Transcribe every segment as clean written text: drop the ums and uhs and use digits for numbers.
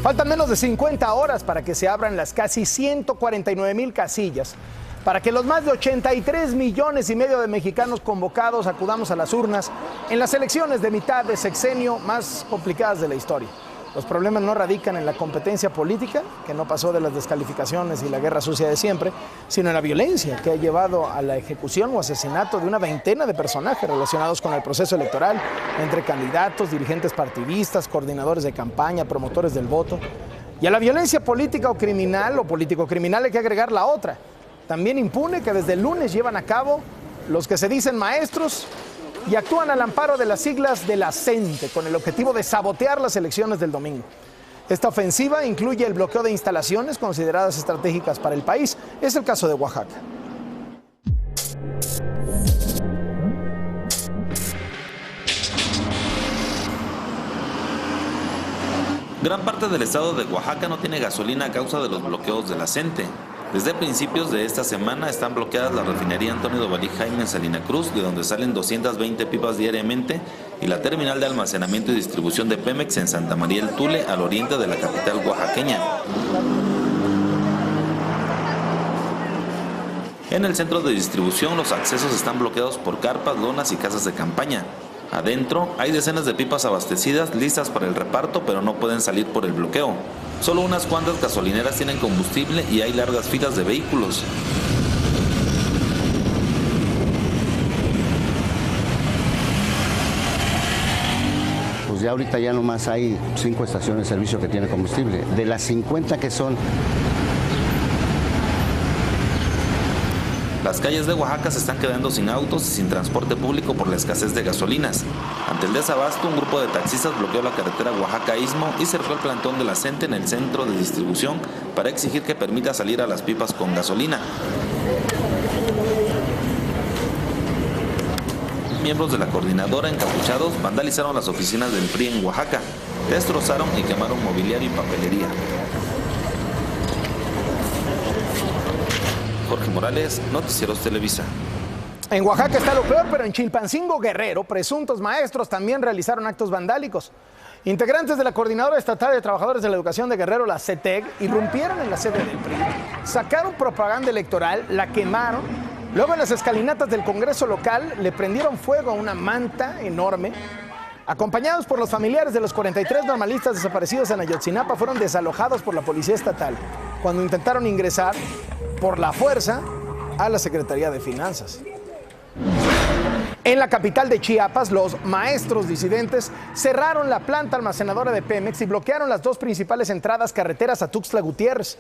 Faltan menos de 50 horas para que se abran las casi 149,000 casillas, para que los más de 83,5 millones de mexicanos convocados acudamos a las urnas en las elecciones de mitad de sexenio más complicadas de la historia. Los problemas no radican en la competencia política, que no pasó de las descalificaciones y la guerra sucia de siempre, sino en la violencia que ha llevado a la ejecución o asesinato de una veintena de personajes relacionados con el proceso electoral, entre candidatos, dirigentes partidistas, coordinadores de campaña, promotores del voto. Y a la violencia política o criminal o político-criminal hay que agregar la otra, también impune, que desde el lunes llevan a cabo los que se dicen maestros y actúan al amparo de las siglas de la CENTE con el objetivo de sabotear las elecciones del domingo. Esta ofensiva incluye el bloqueo de instalaciones consideradas estratégicas para el país. Es el caso de Oaxaca. Gran parte del estado de Oaxaca no tiene gasolina a causa de los bloqueos de la CENTE. Desde principios de esta semana están bloqueadas la refinería Antonio Dovalí Jaime en Salina Cruz, de donde salen 220 pipas diariamente, y la terminal de almacenamiento y distribución de Pemex en Santa María el Tule, al oriente de la capital oaxaqueña. En el centro de distribución los accesos están bloqueados por carpas, lonas y casas de campaña. Adentro hay decenas de pipas abastecidas listas para el reparto, pero no pueden salir por el bloqueo. Solo unas cuantas gasolineras tienen combustible y hay largas filas de vehículos. Pues ya ahorita ya nomás hay 5 estaciones de servicio que tienen combustible. De las 50 que son... Las calles de Oaxaca se están quedando sin autos y sin transporte público por la escasez de gasolinas. Ante el desabasto, un grupo de taxistas bloqueó la carretera Oaxaca-Istmo y cerró el plantón de la CENTE en el centro de distribución para exigir que permita salir a las pipas con gasolina. Miembros de la coordinadora encapuchados vandalizaron las oficinas del PRI en Oaxaca, destrozaron y quemaron mobiliario y papelería. Jorge Morales, Noticieros Televisa. En Oaxaca está lo peor, pero en Chilpancingo, Guerrero, presuntos maestros también realizaron actos vandálicos. Integrantes de la Coordinadora Estatal de Trabajadores de la Educación de Guerrero, la CETEG, irrumpieron en la sede del PRI, sacaron propaganda electoral, la quemaron, luego en las escalinatas del Congreso local le prendieron fuego a una manta enorme. Acompañados por los familiares de los 43 normalistas desaparecidos en Ayotzinapa, fueron desalojados por la Policía Estatal cuando intentaron ingresar por la fuerza a la Secretaría de Finanzas. En la capital de Chiapas, los maestros disidentes cerraron la planta almacenadora de Pemex y bloquearon las 2 principales entradas carreteras a Tuxtla Gutiérrez.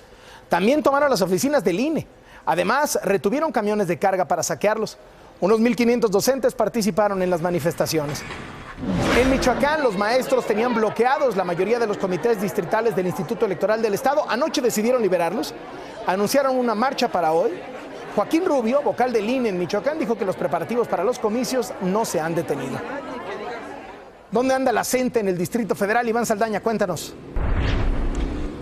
También tomaron las oficinas del INE. Además, retuvieron camiones de carga para saquearlos. Unos 1,500 docentes participaron en las manifestaciones. En Michoacán, los maestros tenían bloqueados la mayoría de los comités distritales del Instituto Electoral del Estado. Anoche decidieron liberarlos. Anunciaron una marcha para hoy. Joaquín Rubio, vocal del INE en Michoacán, dijo que los preparativos para los comicios no se han detenido. ¿Dónde anda la CENTE en el Distrito Federal? Iván Saldaña, cuéntanos.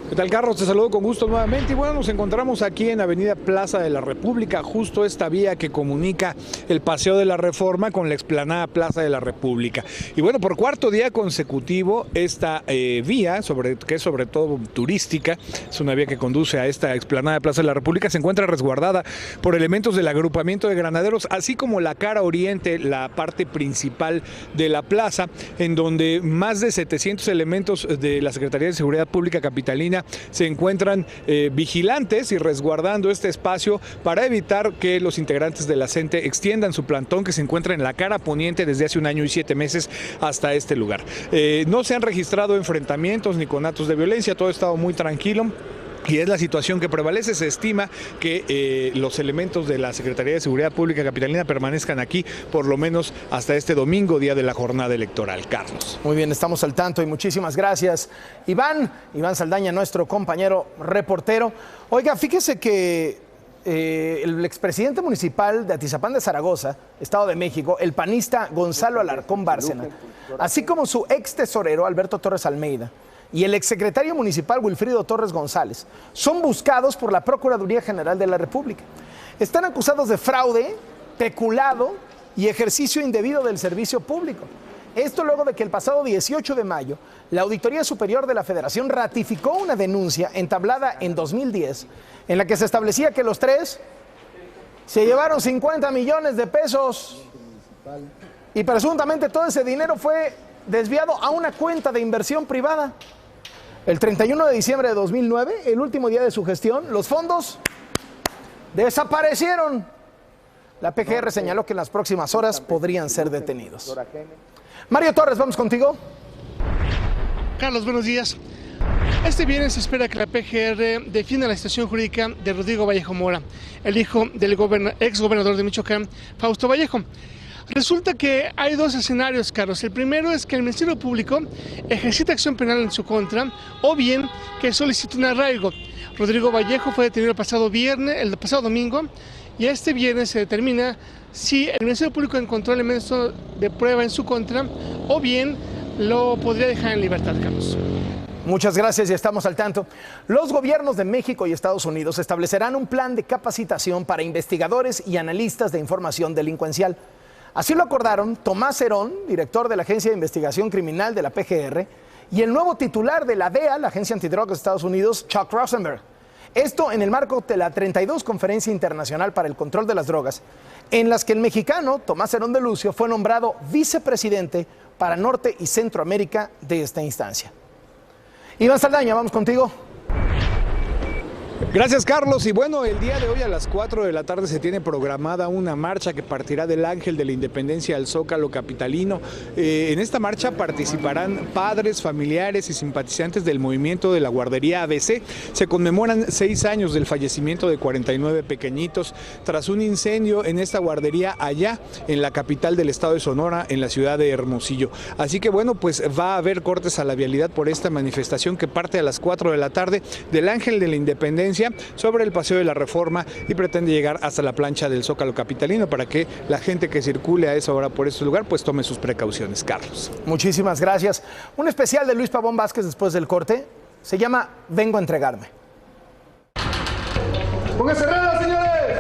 ¿Qué tal, Carlos? Te saludo con gusto nuevamente. Y bueno, nos encontramos aquí en Avenida Plaza de la República, justo esta vía que comunica el Paseo de la Reforma con la explanada Plaza de la República. Y bueno, por cuarto día consecutivo, esta vía, que es sobre todo turística, es una vía que conduce a esta explanada Plaza de la República, se encuentra resguardada por elementos del agrupamiento de granaderos, así como la cara oriente, la parte principal de la plaza, en donde más de 700 elementos de la Secretaría de Seguridad Pública capitalina se encuentran vigilantes y resguardando este espacio para evitar que los integrantes de la CENTE extiendan su plantón que se encuentra en la cara poniente desde hace 1 año y 7 meses hasta este lugar. No se han registrado enfrentamientos ni conatos de violencia, todo ha estado muy tranquilo. Y es la situación que prevalece. Se estima que los elementos de la Secretaría de Seguridad Pública capitalina permanezcan aquí por lo menos hasta este domingo, día de la jornada electoral. Carlos. Muy bien, estamos al tanto y muchísimas gracias, Iván Saldaña, nuestro compañero reportero. Oiga, fíjese que el expresidente municipal de Atizapán de Zaragoza, Estado de México, el panista Gonzalo Alarcón Bárcena, así como su ex tesorero Alberto Torres Almeida y el exsecretario municipal Wilfrido Torres González, son buscados por la Procuraduría General de la República. Están acusados de fraude, peculado y ejercicio indebido del servicio público. Esto luego de que el pasado 18 de mayo, la Auditoría Superior de la Federación ratificó una denuncia entablada en 2010, en la que se establecía que los tres se llevaron 50 millones de pesos y presuntamente todo ese dinero fue desviado a una cuenta de inversión privada. El 31 de diciembre de 2009, el último día de su gestión, los fondos desaparecieron. La PGR señaló que en las próximas horas podrían ser detenidos. Mario Torres, vamos contigo. Carlos, buenos días. Este viernes se espera que la PGR defienda la situación jurídica de Rodrigo Vallejo Mora, el hijo del exgobernador de Michoacán, Fausto Vallejo. Resulta que hay dos escenarios, Carlos. El primero es que el Ministerio Público ejercite acción penal en su contra o bien que solicite un arraigo. Rodrigo Vallejo fue detenido el pasado domingo y este viernes se determina si el Ministerio Público encontró elementos de prueba en su contra o bien lo podría dejar en libertad, Carlos. Muchas gracias y estamos al tanto. Los gobiernos de México y Estados Unidos establecerán un plan de capacitación para investigadores y analistas de información delincuencial. Así lo acordaron Tomás Herón, director de la Agencia de Investigación Criminal de la PGR, y el nuevo titular de la DEA, la Agencia Antidrogas de Estados Unidos, Chuck Rosenberg. Esto en el marco de la 32 Conferencia Internacional para el Control de las Drogas, en las que el mexicano Tomás Herón de Lucio fue nombrado vicepresidente para Norte y Centroamérica de esta instancia. Iván Saldaña, vamos contigo. Gracias, Carlos. Y bueno, el día de hoy a las 4 de la tarde se tiene programada una marcha que partirá del Ángel de la Independencia al Zócalo capitalino. En esta marcha participarán padres, familiares y simpatizantes del movimiento de la guardería ABC. Se conmemoran 6 años del fallecimiento de 49 pequeñitos tras un incendio en esta guardería allá en la capital del estado de Sonora, en la ciudad de Hermosillo. Así que bueno, pues va a haber cortes a la vialidad por esta manifestación que parte a las 4 de la tarde del Ángel de la Independencia sobre el Paseo de la Reforma y pretende llegar hasta la plancha del Zócalo capitalino para que la gente que circule a esa hora por este lugar pues tome sus precauciones. Carlos. Muchísimas gracias. Un especial de Luis Pavón Vázquez después del corte se llama Vengo a entregarme. ¡Pónganse cerrado, señores!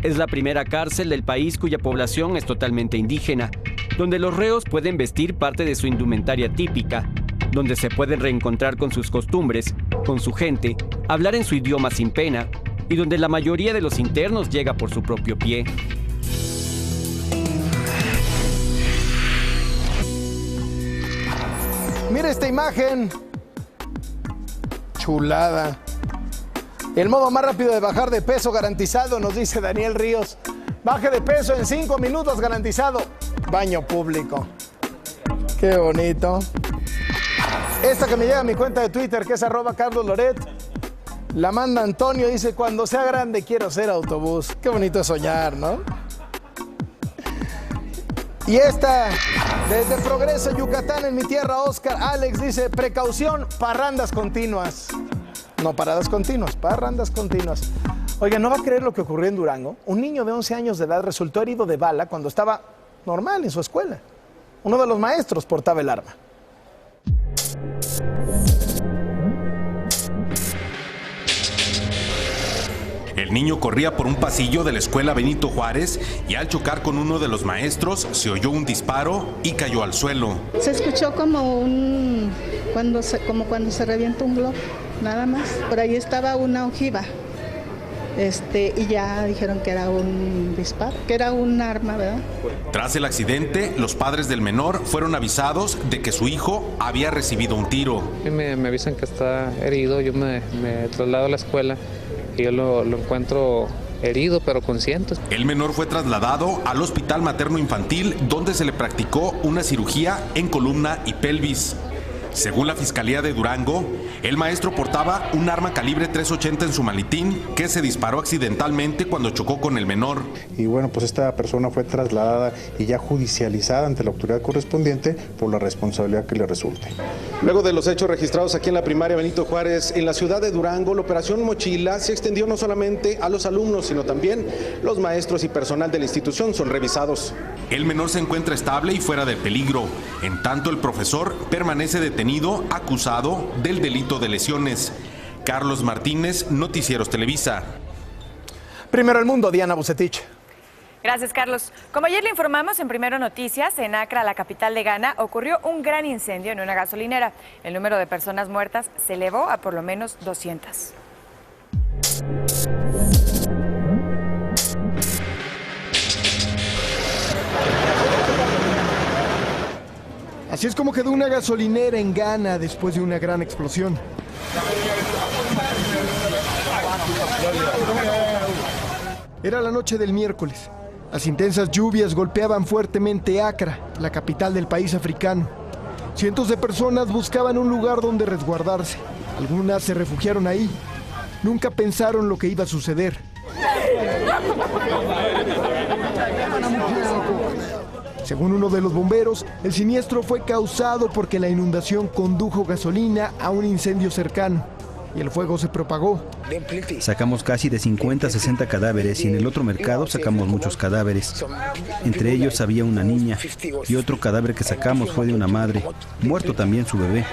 Es la primera cárcel del país cuya población es totalmente indígena, donde los reos pueden vestir parte de su indumentaria típica, donde se pueden reencontrar con sus costumbres, con su gente, hablar en su idioma sin pena, y donde la mayoría de los internos llega por su propio pie. Mira esta imagen. Chulada. El modo más rápido de bajar de peso garantizado, nos dice Daniel Ríos. Baje de peso en 5 minutos garantizado. Baño público. Qué bonito. Esta que me llega a mi cuenta de Twitter, que es @CarlosLoret, la manda Antonio, dice, cuando sea grande quiero ser autobús. Qué bonito es soñar, ¿no? Y esta, desde Progreso, Yucatán, en mi tierra, Oscar Alex, dice, precaución, parrandas continuas. No paradas continuas, parrandas continuas. Oiga, ¿no va a creer lo que ocurrió en Durango? Un niño de 11 años de edad resultó herido de bala cuando estaba normal en su escuela. Uno de los maestros portaba el arma. El niño corría por un pasillo de la escuela Benito Juárez y al chocar con uno de los maestros se oyó un disparo y cayó al suelo. Se escuchó como cuando se revienta un globo, nada más. Por ahí estaba una ojiva. Y ya dijeron que era un disparo, que era un arma, ¿verdad? Tras el accidente, los padres del menor fueron avisados de que su hijo había recibido un tiro. Me avisan que está herido, yo me traslado a la escuela y yo lo encuentro herido pero consciente. El menor fue trasladado al Hospital Materno Infantil, donde se le practicó una cirugía en columna y pelvis. Según la Fiscalía de Durango, el maestro portaba un arma calibre .380 en su maletín que se disparó accidentalmente cuando chocó con el menor. Y bueno, pues esta persona fue trasladada y ya judicializada ante la autoridad correspondiente por la responsabilidad que le resulte. Luego de los hechos registrados aquí en la primaria Benito Juárez, en la ciudad de Durango, la operación Mochila se extendió no solamente a los alumnos, sino también los maestros y personal de la institución son revisados. El menor se encuentra estable y fuera de peligro. En tanto, el profesor permanece detenido acusado del delito de lesiones. Carlos Martínez, Noticieros Televisa. Primero el mundo, Diana Bucetich. Gracias, Carlos. Como ayer le informamos en Primero Noticias, en Accra, la capital de Ghana, ocurrió un gran incendio en una gasolinera. El número de personas muertas se elevó a por lo menos 200. Así es como quedó una gasolinera en Ghana después de una gran explosión. Era la noche del miércoles. Las intensas lluvias golpeaban fuertemente Accra, la capital del país africano. Cientos de personas buscaban un lugar donde resguardarse. Algunas se refugiaron ahí. Nunca pensaron lo que iba a suceder. Según uno de los bomberos, el siniestro fue causado porque la inundación condujo gasolina a un incendio cercano y el fuego se propagó. Sacamos casi de 50 a 60 cadáveres y en el otro mercado sacamos muchos cadáveres. Entre ellos había una niña y otro cadáver que sacamos fue de una madre, muerto también su bebé.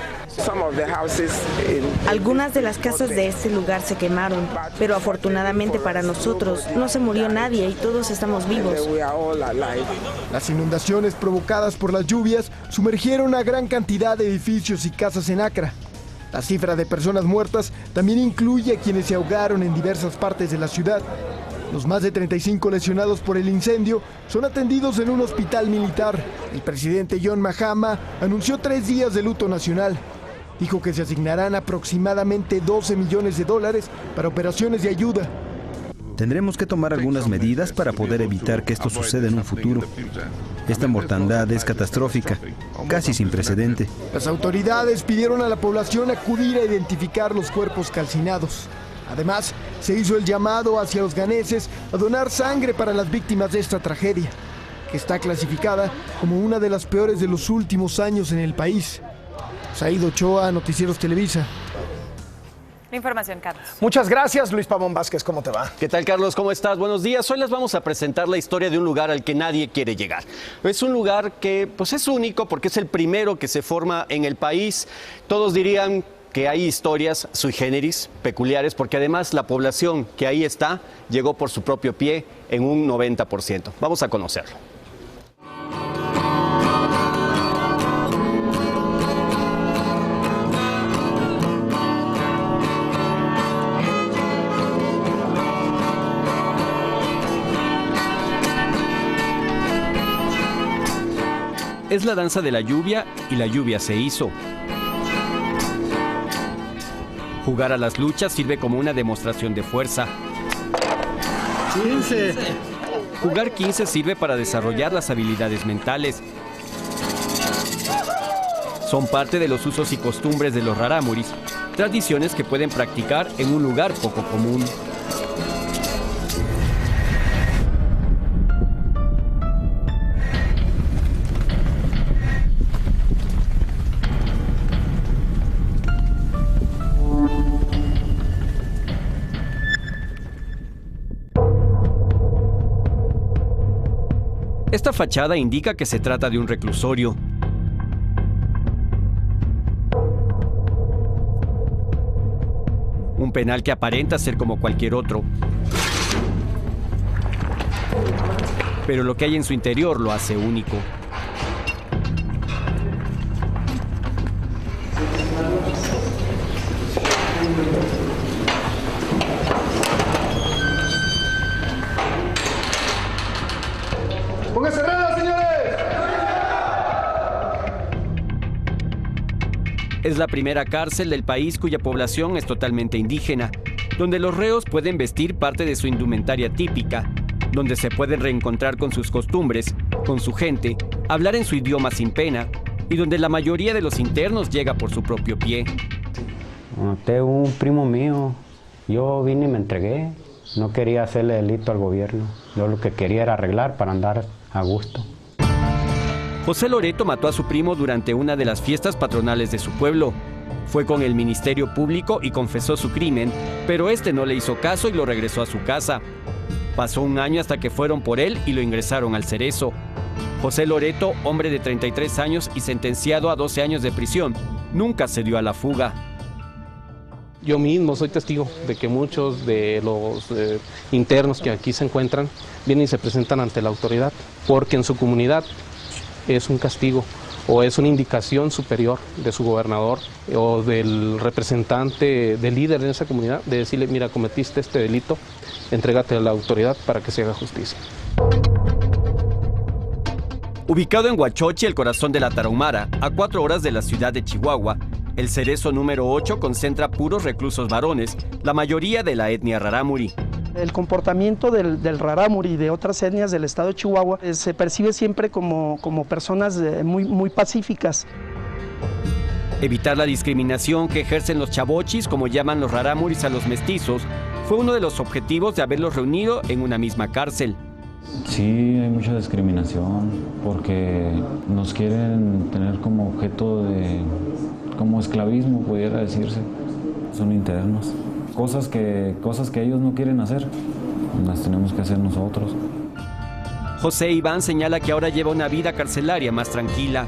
Algunas de las casas de este lugar se quemaron, pero afortunadamente para nosotros no se murió nadie y todos estamos vivos. Las inundaciones provocadas por las lluvias sumergieron a gran cantidad de edificios y casas en Accra. La cifra de personas muertas también incluye a quienes se ahogaron en diversas partes de la ciudad. Los más de 35 lesionados por el incendio son atendidos en un hospital militar. El presidente John Mahama anunció 3 días de luto nacional. Dijo que se asignarán aproximadamente $12 millones para operaciones de ayuda. Tendremos que tomar algunas medidas para poder evitar que esto suceda en un futuro. Esta mortandad es catastrófica, casi sin precedente. Las autoridades pidieron a la población acudir a identificar los cuerpos calcinados. Además, se hizo el llamado hacia los ganeses a donar sangre para las víctimas de esta tragedia, que está clasificada como una de las peores de los últimos años en el país. Saíd Ochoa, Noticieros Televisa. La información, Carlos. Muchas gracias, Luis Pavón Vázquez. ¿Cómo te va? ¿Qué tal, Carlos? ¿Cómo estás? Buenos días. Hoy les vamos a presentar la historia de un lugar al que nadie quiere llegar. Es un lugar que pues, es único porque es el primero que se forma en el país. Todos dirían que hay historias sui generis, peculiares, porque además la población que ahí está llegó por su propio pie en un 90%. Vamos a conocerlo. Es la danza de la lluvia y la lluvia se hizo. Jugar a las luchas sirve como una demostración de fuerza. 15. Jugar 15 sirve para desarrollar las habilidades mentales. Son parte de los usos y costumbres de los rarámuris, tradiciones que pueden practicar en un lugar poco común. Esta fachada indica que se trata de un reclusorio. Un penal que aparenta ser como cualquier otro. Pero lo que hay en su interior lo hace único. ¡Pónganse cerrados, señores! Es la primera cárcel del país cuya población es totalmente indígena, donde los reos pueden vestir parte de su indumentaria típica, donde se pueden reencontrar con sus costumbres, con su gente, hablar en su idioma sin pena, y donde la mayoría de los internos llega por su propio pie. Tengo un primo mío, yo vine y me entregué, no quería hacerle delito al gobierno, yo lo que quería era arreglar para andar a gusto. José Loreto mató a su primo durante una de las fiestas patronales de su pueblo. Fue con el Ministerio Público y confesó su crimen, pero este no le hizo caso y lo regresó a su casa. Pasó un año hasta que fueron por él y lo ingresaron al Cerezo. José Loreto, hombre de 33 años y sentenciado a 12 años de prisión, nunca se dio a la fuga. Yo mismo soy testigo de que muchos de los internos que aquí se encuentran vienen y se presentan ante la autoridad, porque en su comunidad es un castigo o es una indicación superior de su gobernador o del representante, del líder en esa comunidad, de decirle, mira, cometiste este delito, entrégate a la autoridad para que se haga justicia. Ubicado en Huachochi, el corazón de la Tarahumara, a 4 horas de la ciudad de Chihuahua, el cerezo número 8 concentra puros reclusos varones, la mayoría de la etnia rarámuri. El comportamiento del rarámuri y de otras etnias del estado de Chihuahua se percibe siempre como personas muy pacíficas. Evitar la discriminación que ejercen los chavochis, como llaman los rarámuris a los mestizos, fue uno de los objetivos de haberlos reunido en una misma cárcel. Sí, hay mucha discriminación porque nos quieren tener como objeto como esclavismo, pudiera decirse. Son internos. Cosas que ellos no quieren hacer, las tenemos que hacer nosotros. José Iván señala que ahora lleva una vida carcelaria más tranquila.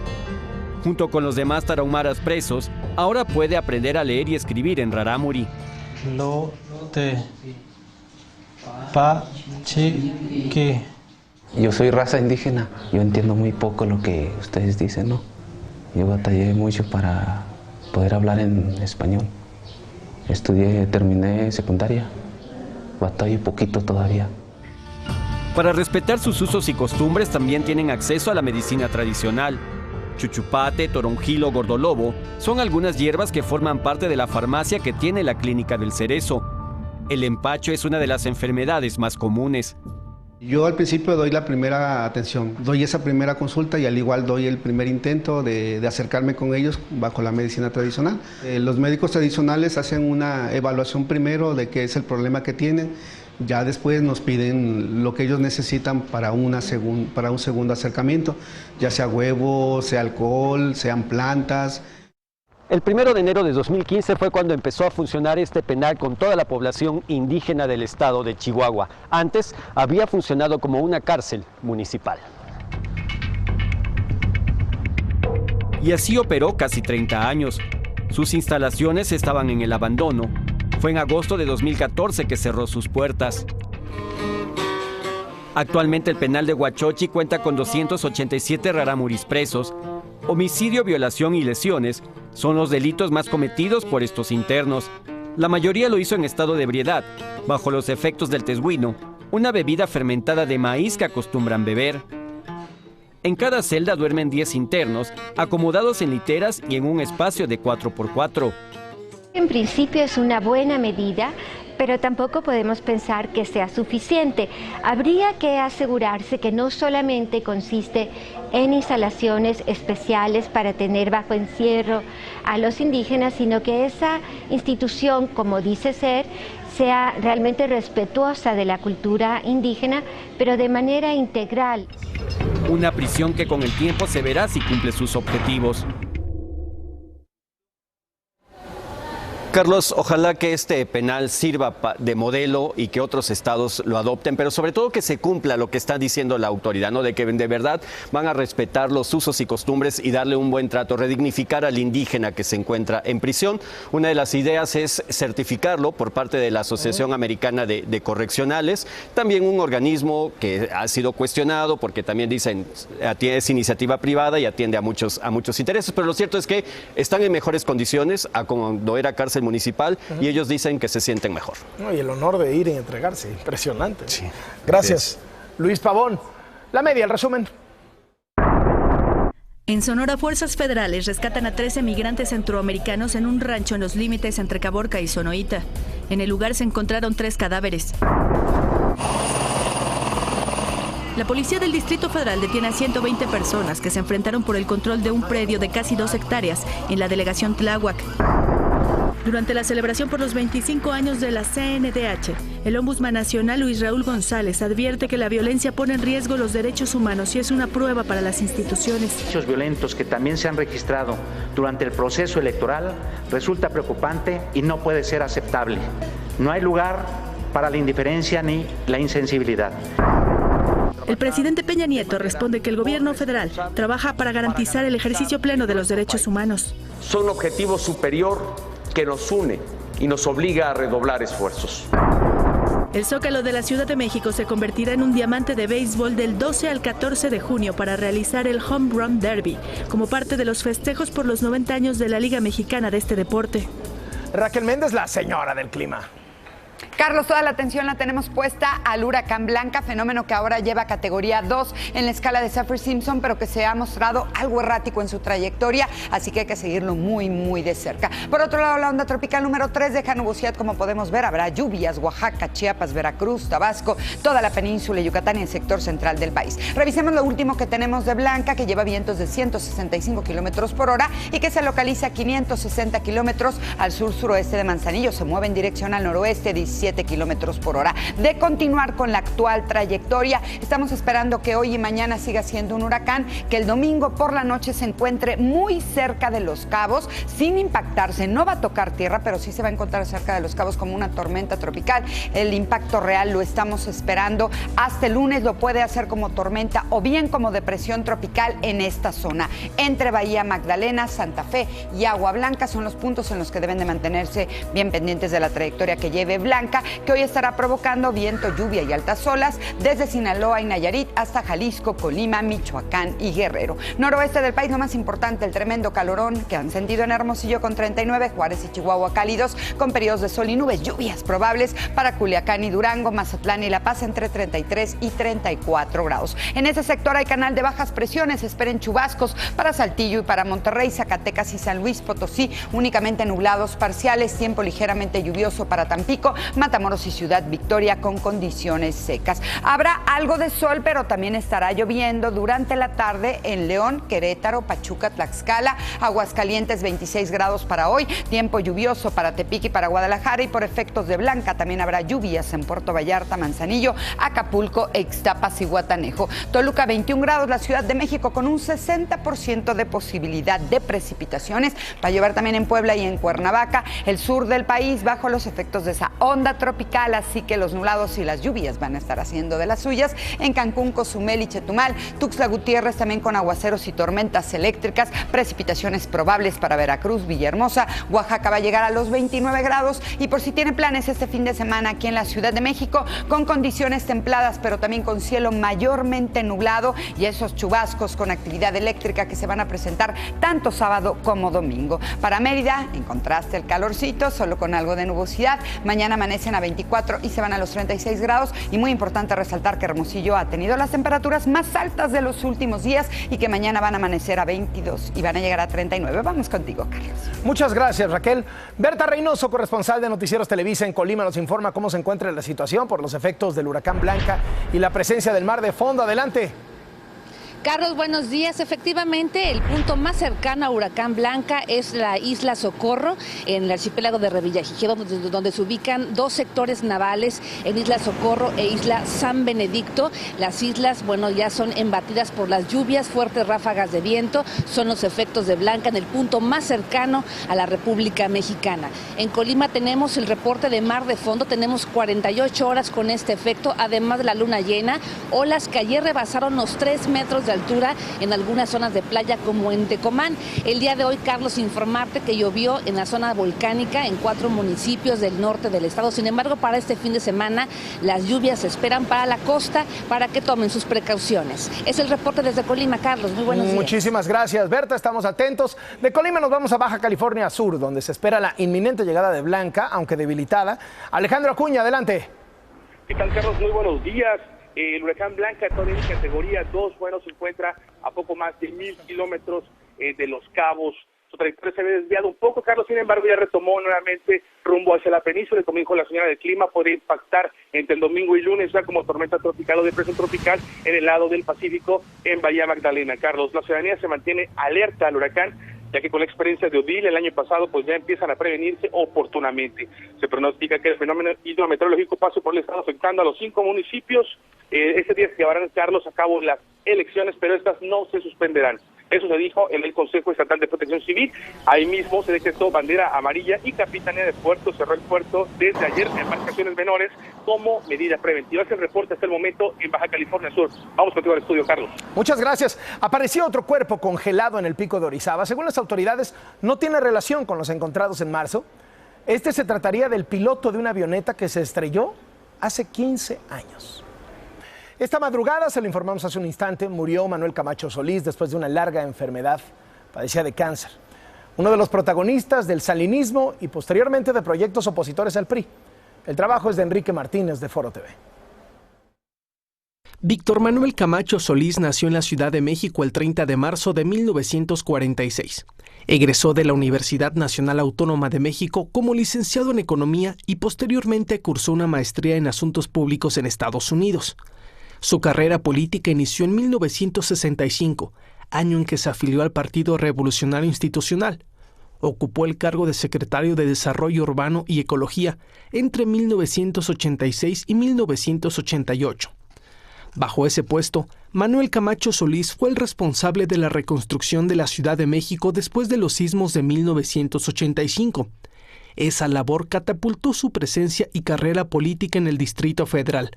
Junto con los demás tarahumaras presos, ahora puede aprender a leer y escribir en rarámuri. Yo soy raza indígena, yo entiendo muy poco lo que ustedes dicen, ¿no? Yo batallé mucho para poder hablar en español. Terminé secundaria, batallo poquito todavía. Para respetar sus usos y costumbres también tienen acceso a la medicina tradicional. Chuchupate, toronjil o gordolobo son algunas hierbas que forman parte de la farmacia que tiene la clínica del Cerezo. El empacho es una de las enfermedades más comunes. Yo al principio doy la primera atención, doy esa primera consulta y al igual doy el primer intento de acercarme con ellos bajo la medicina tradicional. Los médicos tradicionales hacen una evaluación primero de qué es el problema que tienen, ya después nos piden lo que ellos necesitan para un segundo acercamiento, ya sea huevo, sea alcohol, sean plantas. El 1 de enero de 2015 fue cuando empezó a funcionar este penal con toda la población indígena del estado de Chihuahua. Antes había funcionado como una cárcel municipal. Y así operó casi 30 años. Sus instalaciones estaban en el abandono. Fue en agosto de 2014 que cerró sus puertas. Actualmente el penal de Huachochi cuenta con 287 rarámuris presos. Homicidio, violación y lesiones son los delitos más cometidos por estos internos. La mayoría lo hizo en estado de ebriedad, bajo los efectos del tesguino, una bebida fermentada de maíz que acostumbran beber. En cada celda duermen 10 internos, acomodados en literas y en un espacio de 4x4. En principio es una buena medida, pero tampoco podemos pensar que sea suficiente. Habría que asegurarse que no solamente consiste en instalaciones especiales para tener bajo encierro a los indígenas, sino que esa institución, como dice ser, sea realmente respetuosa de la cultura indígena, pero de manera integral. Una prisión que con el tiempo se verá si cumple sus objetivos. Carlos, ojalá que este penal sirva de modelo y que otros estados lo adopten, pero sobre todo que se cumpla lo que está diciendo la autoridad, ¿no? De que de verdad van a respetar los usos y costumbres y darle un buen trato, redignificar al indígena que se encuentra en prisión. Una de las ideas es certificarlo por parte de la Asociación Americana de Correccionales, también un organismo que ha sido cuestionado porque también dicen es iniciativa privada y atiende a muchos intereses, pero lo cierto es que están en mejores condiciones a cuando era cárcel municipal y ellos dicen que se sienten mejor. Y el honor de ir y entregarse, impresionante. Sí. Gracias, Luis Pavón. La media, el resumen. En Sonora, fuerzas federales rescatan a 13 migrantes centroamericanos en un rancho en los límites entre Caborca y Sonoita. En el lugar se encontraron 3 cadáveres. La policía del Distrito Federal detiene a 120 personas que se enfrentaron por el control de un predio de casi 2 hectáreas en la delegación Tláhuac. Durante la celebración por los 25 años de la CNDH, el Ombudsman Nacional Luis Raúl González advierte que la violencia pone en riesgo los derechos humanos y es una prueba para las instituciones. Hechos violentos que también se han registrado durante el proceso electoral resulta preocupante y no puede ser aceptable. No hay lugar para la indiferencia ni la insensibilidad. El presidente Peña Nieto responde que el gobierno federal trabaja para garantizar el ejercicio pleno de los derechos humanos. Son un objetivo superior que nos une y nos obliga a redoblar esfuerzos. El Zócalo de la Ciudad de México se convertirá en un diamante de béisbol del 12 al 14 de junio para realizar el Home Run Derby, como parte de los festejos por los 90 años de la Liga Mexicana de este deporte. Raquel Méndez, la señora del clima. Carlos, toda la atención la tenemos puesta al huracán Blanca, fenómeno que ahora lleva categoría 2 en la escala de Saffir-Simpson, pero que se ha mostrado algo errático en su trayectoria, así que hay que seguirlo muy, muy de cerca. Por otro lado, la onda tropical número 3 deja nubosidad, como podemos ver. Habrá lluvias, Oaxaca, Chiapas, Veracruz, Tabasco, toda la península de Yucatán y el sector central del país. Revisemos lo último que tenemos de Blanca, que lleva vientos de 165 kilómetros por hora y que se localiza a 560 kilómetros al sur-suroeste de Manzanillo. Se mueve en dirección al noroeste, 17 kilómetros por hora. De continuar con la actual trayectoria, estamos esperando que hoy y mañana siga siendo un huracán, que el domingo por la noche se encuentre muy cerca de Los Cabos, sin impactarse. No va a tocar tierra, pero sí se va a encontrar cerca de Los Cabos como una tormenta tropical. El impacto real lo estamos esperando hasta el lunes. Lo puede hacer como tormenta o bien como depresión tropical en esta zona. Entre Bahía Magdalena, Santa Fe y Agua Blanca son los puntos en los que deben de mantenerse bien pendientes de la trayectoria que lleve Blanca, que hoy estará provocando viento, lluvia y altas olas desde Sinaloa y Nayarit hasta Jalisco, Colima, Michoacán y Guerrero. Noroeste del país, lo más importante, el tremendo calorón que han sentido en Hermosillo con 39, Juárez y Chihuahua cálidos con periodos de sol y nubes, lluvias probables para Culiacán y Durango, Mazatlán y La Paz entre 33 y 34 grados. En ese sector hay canal de bajas presiones, esperen chubascos para Saltillo y para Monterrey, Zacatecas y San Luis Potosí, únicamente nublados parciales, tiempo ligeramente lluvioso para Tampico, Matamoros y Ciudad Victoria con condiciones secas. Habrá algo de sol, pero también estará lloviendo durante la tarde en León, Querétaro, Pachuca, Tlaxcala, Aguascalientes 26 grados para hoy, tiempo lluvioso para Tepic y para Guadalajara, y por efectos de Blanca también habrá lluvias en Puerto Vallarta, Manzanillo, Acapulco, Ixtapas y Guatanejo. Toluca 21 grados, la Ciudad de México con un 60% de posibilidad de precipitaciones. Va a llover también en Puebla y en Cuernavaca, el sur del país bajo los efectos de esa onda tropical, así que los nublados y las lluvias van a estar haciendo de las suyas en Cancún, Cozumel y Chetumal, Tuxtla Gutiérrez también con aguaceros y tormentas eléctricas, precipitaciones probables para Veracruz, Villahermosa, Oaxaca va a llegar a los 29 grados y por si tiene planes este fin de semana aquí en la Ciudad de México con condiciones templadas pero también con cielo mayormente nublado y esos chubascos con actividad eléctrica que se van a presentar tanto sábado como domingo. Para Mérida, en contraste el calorcito, solo con algo de nubosidad, mañana amanecen a 24 y se van a los 36 grados y muy importante resaltar que Hermosillo ha tenido las temperaturas más altas de los últimos días y que mañana van a amanecer a 22 y van a llegar a 39. Vamos contigo, Carlos. Muchas gracias, Raquel. Berta Reynoso, corresponsal de Noticieros Televisa en Colima, nos informa cómo se encuentra la situación por los efectos del huracán Blanca y la presencia del mar de fondo. Adelante. Carlos, buenos días. Efectivamente, el punto más cercano a Huracán Blanca es la isla Socorro, en el archipiélago de Revillagigedo, donde se ubican dos sectores navales, en Isla Socorro e Isla San Benedicto. Las islas, bueno, ya son embatidas por las lluvias, fuertes ráfagas de viento, son los efectos de Blanca en el punto más cercano a la República Mexicana. En Colima tenemos el reporte de mar de fondo, tenemos 48 horas con este efecto, además de la luna llena, olas que ayer rebasaron los 3 metros de altura en algunas zonas de playa como en Tecomán. El día de hoy, Carlos, informarte que llovió en la zona volcánica en 4 municipios del norte del estado. Sin embargo, para este fin de semana las lluvias se esperan para la costa para que tomen sus precauciones. Es el reporte desde Colima, Carlos. Muy buenos días. Muchísimas gracias, Berta. Estamos atentos. De Colima nos vamos a Baja California Sur, donde se espera la inminente llegada de Blanca, aunque debilitada. Alejandro Acuña, adelante. ¿Qué tal, Carlos? Muy buenos días. El huracán Blanca, todavía en categoría 2, bueno, se encuentra a poco más de 1,000 kilómetros de Los Cabos. Su trayectoria se había desviado un poco, Carlos, sin embargo, ya retomó nuevamente rumbo hacia la península, y como dijo la señora del clima, podría impactar entre el domingo y lunes ya como tormenta tropical o depresión tropical en el lado del Pacífico, en Bahía Magdalena. Carlos, la ciudadanía se mantiene alerta al huracán, ya que con la experiencia de Odile el año pasado, pues ya empiezan a prevenirse oportunamente. Se pronostica que el fenómeno hidrometeorológico pase por el estado afectando a los 5 municipios. Este día se llevarán, Carlos, a cabo las elecciones, pero estas no se suspenderán. Eso se dijo en el Consejo Estatal de Protección Civil. Ahí mismo se decretó bandera amarilla y Capitanía de Puerto cerró el puerto desde ayer en embarcaciones menores como medida preventiva. Es el reporte hasta el momento en Baja California Sur. Vamos contigo al estudio, Carlos. Muchas gracias. Apareció otro cuerpo congelado en el pico de Orizaba. Según las autoridades, no tiene relación con los encontrados en marzo. Este se trataría del piloto de una avioneta que se estrelló hace 15 años. Esta madrugada, se lo informamos hace un instante, murió Manuel Camacho Solís después de una larga enfermedad. Padecía de cáncer. Uno de los protagonistas del salinismo y posteriormente de proyectos opositores al PRI. El trabajo es de Enrique Martínez de Foro TV. Víctor Manuel Camacho Solís nació en la Ciudad de México el 30 de marzo de 1946. Egresó de la Universidad Nacional Autónoma de México como licenciado en Economía y posteriormente cursó una maestría en Asuntos Públicos en Estados Unidos. Su carrera política inició en 1965, año en que se afilió al Partido Revolucionario Institucional. Ocupó el cargo de secretario de Desarrollo Urbano y Ecología entre 1986 y 1988. Bajo ese puesto, Manuel Camacho Solís fue el responsable de la reconstrucción de la Ciudad de México después de los sismos de 1985. Esa labor catapultó su presencia y carrera política en el Distrito Federal.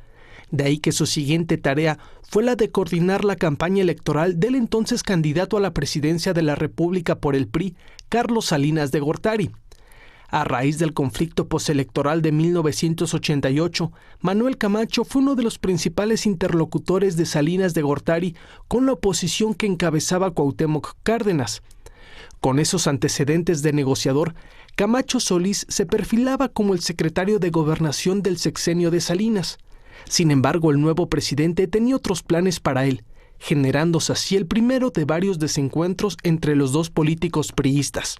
De ahí que su siguiente tarea fue la de coordinar la campaña electoral del entonces candidato a la presidencia de la República por el PRI, Carlos Salinas de Gortari. A raíz del conflicto postelectoral de 1988, Manuel Camacho fue uno de los principales interlocutores de Salinas de Gortari con la oposición que encabezaba Cuauhtémoc Cárdenas. Con esos antecedentes de negociador, Camacho Solís se perfilaba como el secretario de Gobernación del sexenio de Salinas. Sin embargo, el nuevo presidente tenía otros planes para él, generándose así el primero de varios desencuentros entre los dos políticos priistas.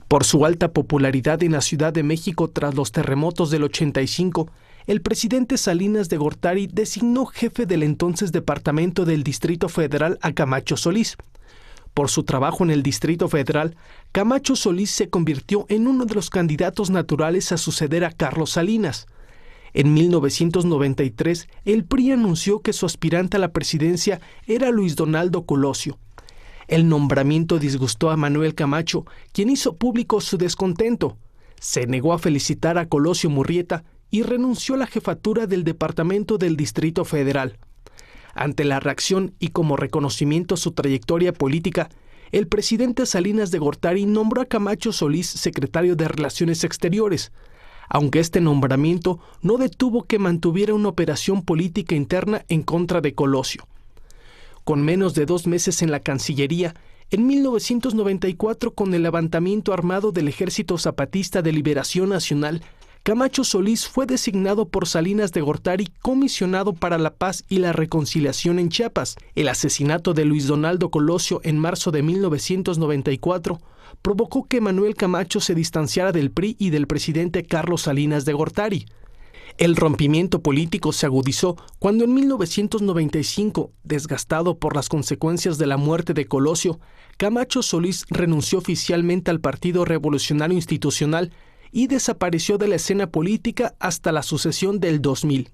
Por su alta popularidad en la Ciudad de México tras los terremotos del 85, el presidente Salinas de Gortari designó jefe del entonces Departamento del Distrito Federal a Camacho Solís. Por su trabajo en el Distrito Federal, Camacho Solís se convirtió en uno de los candidatos naturales a suceder a Carlos Salinas. En 1993, el PRI anunció que su aspirante a la presidencia era Luis Donaldo Colosio. El nombramiento disgustó a Manuel Camacho, quien hizo público su descontento. Se negó a felicitar a Colosio Murrieta y renunció a la jefatura del Departamento del Distrito Federal. Ante la reacción y como reconocimiento a su trayectoria política, el presidente Salinas de Gortari nombró a Camacho Solís secretario de Relaciones Exteriores, aunque este nombramiento no detuvo que mantuviera una operación política interna en contra de Colosio. Con menos de 2 meses en la Cancillería, en 1994, con el levantamiento armado del Ejército Zapatista de Liberación Nacional, Camacho Solís fue designado por Salinas de Gortari comisionado para la paz y la reconciliación en Chiapas. El asesinato de Luis Donaldo Colosio en marzo de 1994 provocó que Manuel Camacho se distanciara del PRI y del presidente Carlos Salinas de Gortari. El rompimiento político se agudizó cuando en 1995, desgastado por las consecuencias de la muerte de Colosio, Camacho Solís renunció oficialmente al Partido Revolucionario Institucional y desapareció de la escena política hasta la sucesión del 2000.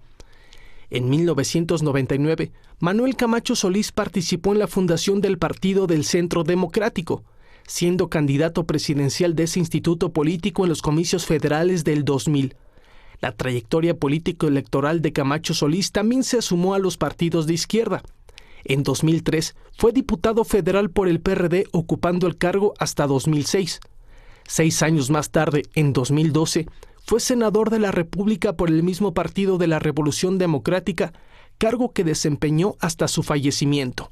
En 1999, Manuel Camacho Solís participó en la fundación del Partido del Centro Democrático, siendo candidato presidencial de ese instituto político en los comicios federales del 2000. La trayectoria político-electoral de Camacho Solís también se sumó a los partidos de izquierda. En 2003 fue diputado federal por el PRD, ocupando el cargo hasta 2006. 6 años más tarde, en 2012, fue senador de la República por el mismo Partido de la Revolución Democrática, cargo que desempeñó hasta su fallecimiento.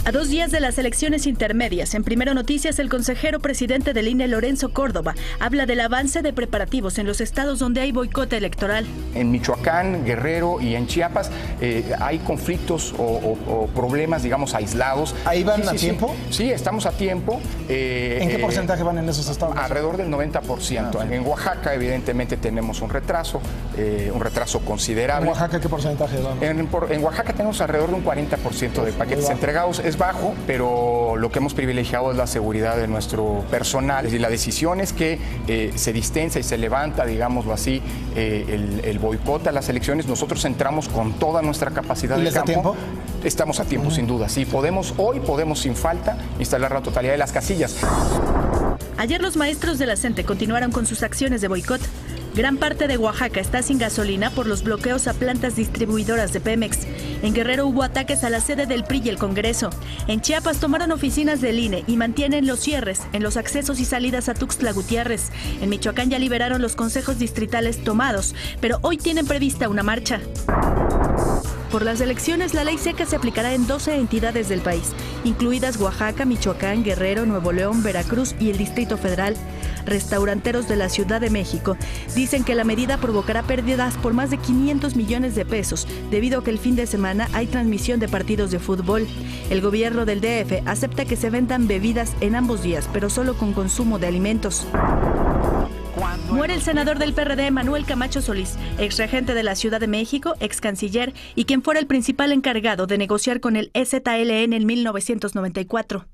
A 2 días de las elecciones intermedias, en Primero Noticias, el consejero presidente del INE, Lorenzo Córdoba, habla del avance de preparativos en los estados donde hay boicot electoral. En Michoacán, Guerrero y en Chiapas hay conflictos o problemas, digamos, aislados. ¿Ahí van a tiempo? Sí, estamos a tiempo. ¿En qué porcentaje van en esos estados? Alrededor del 90%. En Oaxaca, evidentemente, tenemos un retraso considerable. ¿En Oaxaca qué porcentaje van? En Oaxaca tenemos alrededor de un 40% de paquetes entregados. Es bajo, pero lo que hemos privilegiado es la seguridad de nuestro personal. Es decir, la decisión es que se distensa y se levanta, digámoslo así, el boicot a las elecciones. Nosotros entramos con toda nuestra capacidad de campo. ¿Tiempo? Estamos a tiempo, sin duda. Sí, hoy podemos sin falta instalar la totalidad de las casillas. Ayer los maestros de la CENTE continuaron con sus acciones de boicot. Gran parte de Oaxaca está sin gasolina por los bloqueos a plantas distribuidoras de Pemex. En Guerrero hubo ataques a la sede del PRI y el Congreso. En Chiapas tomaron oficinas del INE y mantienen los cierres en los accesos y salidas a Tuxtla Gutiérrez. En Michoacán ya liberaron los consejos distritales tomados, pero hoy tienen prevista una marcha. Por las elecciones, la ley seca se aplicará en 12 entidades del país, incluidas Oaxaca, Michoacán, Guerrero, Nuevo León, Veracruz y el Distrito Federal. Restauranteros de la Ciudad de México dicen que la medida provocará pérdidas por más de 500 millones de pesos, debido a que el fin de semana hay transmisión de partidos de fútbol. El gobierno del DF acepta que se vendan bebidas en ambos días, pero solo con consumo de alimentos. Muere el senador del PRD, Manuel Camacho Solís, exregente de la Ciudad de México, ex canciller y quien fuera el principal encargado de negociar con el EZLN en 1994.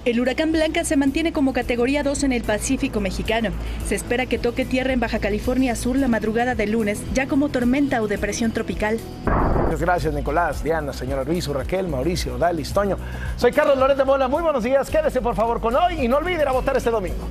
El huracán Blanca se mantiene como categoría 2 en el Pacífico mexicano. Se espera que toque tierra en Baja California Sur la madrugada del lunes, ya como tormenta o depresión tropical. Muchas gracias, Nicolás, Diana, señora Ruiz, Raquel, Mauricio, Dalis, Toño. Soy Carlos Loret de Mola. Muy buenos días. Quédese, por favor, con Hoy y no olvide ir a votar este domingo.